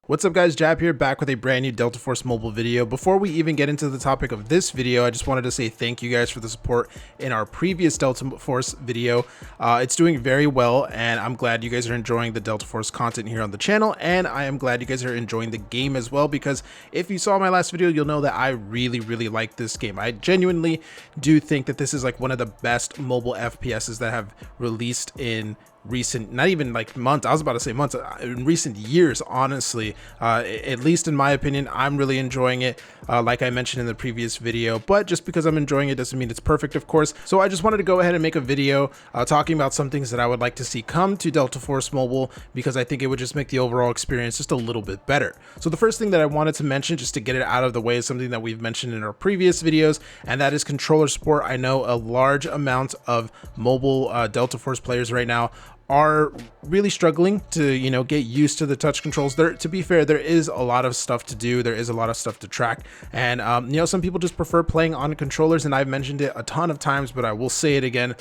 What's up guys, Jab here, back with a brand new Delta Force mobile video. Before we even get into the topic of this video, I just wanted to say thank you guys for the support in our previous Delta Force video. It's doing very well, and I'm glad you guys are enjoying the Delta Force content here on the channel, and I am glad you guys are enjoying the game as well, because if you saw my last video, you'll know that I really like this game. I genuinely do think that this is like one of the best mobile FPSs that have released in recent, not even like months, I was about to say months, in recent years, honestly. At least in my opinion, I'm really enjoying it, like I mentioned in the previous video. But just because I'm enjoying it doesn't mean it's perfect, of course. So I just wanted to go ahead and make a video talking about some things that I would like to see come to Delta Force Mobile, because I think it would just make the overall experience just a little bit better. So the first thing that I wanted to mention, just to get it out of the way, is something that we've mentioned in our previous videos, and that is controller support. I know a large amount of mobile Delta Force players right now are really struggling to, get used to the touch controls. To be fair, there is a lot of stuff to do. There is a lot of stuff to track. And, some people just prefer playing on controllers, and I've mentioned it a ton of times, but I will say it again.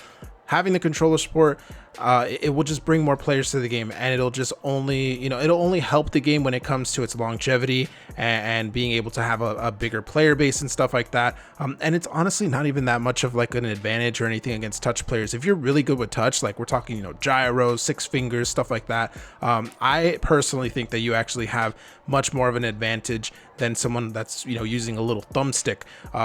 Having the controller support, it will just bring more players to the game, and it'll just only, it'll only help the game when it comes to its longevity and being able to have a bigger player base and stuff like that. And it's honestly not even that much of like an advantage or anything against touch players. If you're really good with touch, like we're talking, gyro, 6 fingers, stuff like that, I personally think that you actually have much more of an advantage than someone that's, using a little thumbstick.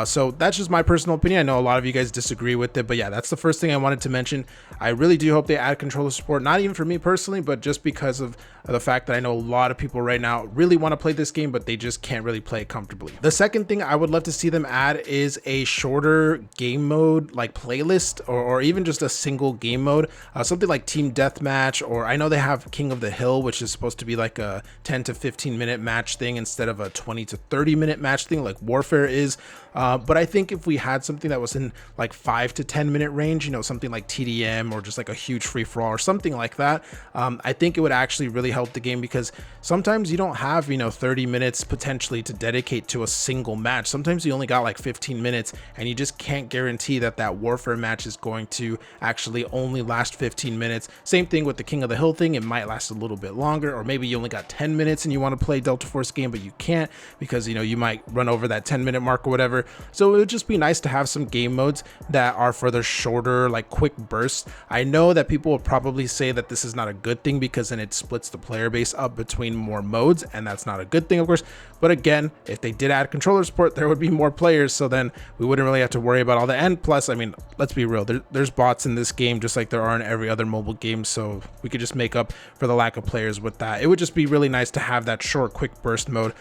So that's just my personal opinion. I know a lot of you guys disagree with it, but yeah, that's the first thing I wanted to mention. I really do hope they add controller support, not even for me personally, but just because of the fact that I know a lot of people right now really want to play this game, but they just can't really play it comfortably. The second thing I would love to see them add is a shorter game mode, like playlist, or even just a single game mode, something like Team Deathmatch, or I know they have King of the Hill, which is supposed to be like a 10 to 15 minute match thing instead of a 20 to 30 minute match thing like Warfare is. But I think if we had something that was in like 5 to 10 minute range, something like TDM or just like a huge free-for-all or something like that, I think it would actually really help the game, because sometimes you don't have 30 minutes potentially to dedicate to a single match. Sometimes you only got like 15 minutes, and you just can't guarantee that that Warfare match is going to actually only last 15 minutes. Same thing with the King of the Hill thing, it might last a little bit longer, or maybe you only got 10 minutes and you want to play Delta Force game, but you can't because you might run over that 10-minute mark or whatever. So it would just be nice to have some game modes that are for the shorter, like quick bursts. I know that people will probably say that this is not a good thing, because then it splits the player base up between more modes, and that's not a good thing, of course. But again, if they did add controller support, there would be more players, so then we wouldn't really have to worry about all that. And plus, I mean, let's be real, there's bots in this game just like there are in every other mobile game, so we could just make up for the lack of players with that. It would just be really nice to have that short, quick burst mode,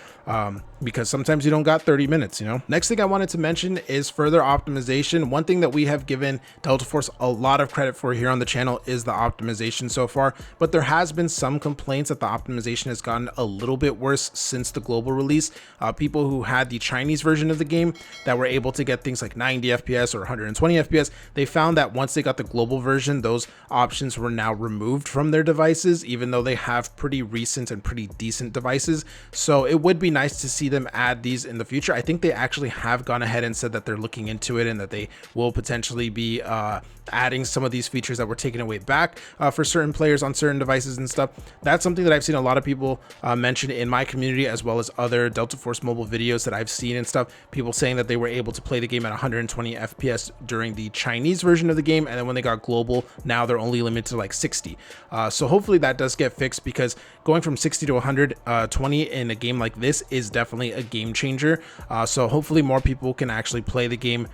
because sometimes you don't got 30 minutes. Next thing I wanted to mention is further optimization. One thing that we have given Delta Force a lot of credit for here on the channel is the optimization so far, but there has been some complaints that the optimization has gotten a little bit worse since the global release. People who had the Chinese version of the game that were able to get things like 90 FPS or 120 FPS, they found that once they got the global version, those options were now removed from their devices, even though they have pretty recent and pretty decent devices. So it would be nice to see them add these in the future. I think they actually have gone ahead and said that they're looking into it, and that they will potentially be adding some of these features that were taken away back for certain players on certain devices and stuff. That's something that I've seen a lot of people mention in my community, as well as other Delta Force mobile videos that I've seen and stuff. People saying that they were able to play the game at 120 FPS during the Chinese version of the game, and then when they got global, now they're only limited to like 60. So hopefully that does get fixed, because going from 60 to 120 in a game like this is definitely a game changer. So hopefully more people can actually play the game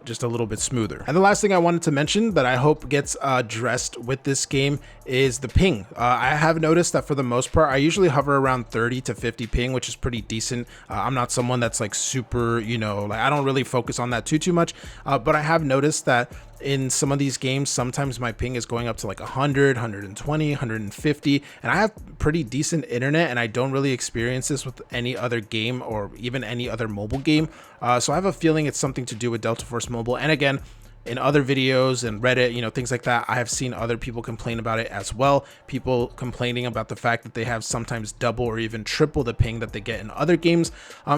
just a little bit smoother. And the last thing I wanted to mention that I hope gets addressed with this game is the ping. I have noticed that for the most part, I usually hover around 30 to 50 ping, which is pretty decent. I'm not someone that's like super, like I don't really focus on that too much, but I have noticed that in some of these games, sometimes my ping is going up to like 100, 120, 150, and I have pretty decent internet, and I don't really experience this with any other game or even any other mobile game. So I have a feeling it's something to do with Delta Force Mobile. And again, in other videos and Reddit, you know, things like that, I have seen other people complain about it as well. People complaining about the fact that they have sometimes double or even triple the ping that they get in other games.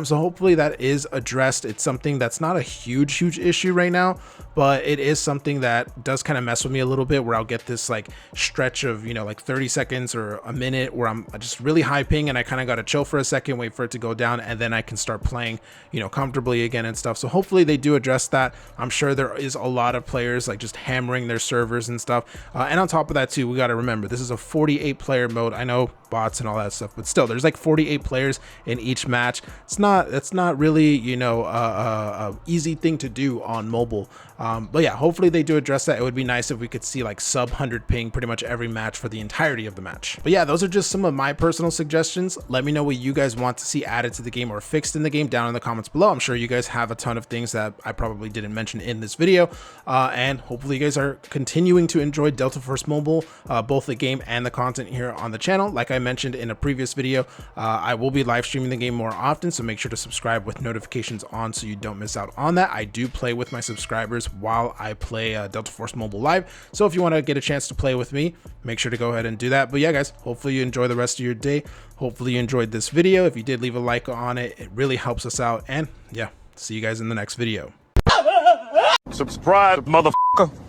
So hopefully that is addressed. It's something that's not a huge issue right now, but it is something that does kind of mess with me a little bit, where I'll get this like stretch of, you know, like 30 seconds or a minute where I'm just really high ping and I kind of got to chill for a second, wait for it to go down, and then I can start playing, you know, comfortably again and stuff. So hopefully they do address that. I'm sure there is a lot of players like just hammering their servers and stuff. And on top of that too, we got to remember this is a 48 player mode. I know bots and all that stuff, but still there's like 48 players in each match. That's not really, you know, a easy thing to do on mobile. But yeah, hopefully they do address that. It would be nice if we could see like sub 100 ping pretty much every match for the entirety of the match. But yeah, those are just some of my personal suggestions. Let me know what you guys want to see added to the game or fixed in the game down in the comments below. I'm sure you guys have a ton of things that I probably didn't mention in this video. And hopefully you guys are continuing to enjoy Delta Force Mobile, both the game and the content here on the channel. Like I mentioned in a previous video, I will be live streaming the game more often, so make sure to subscribe with notifications on so you don't miss out on that. I do play with my subscribers while I play Delta Force Mobile live, so if you want to get a chance to play with me, make sure to go ahead and do that. But yeah guys, hopefully you enjoy the rest of your day. Hopefully you enjoyed this video. If you did, leave a like on it. It really helps us out. And yeah, see you guys in the next video. Subscribe, motherfucker.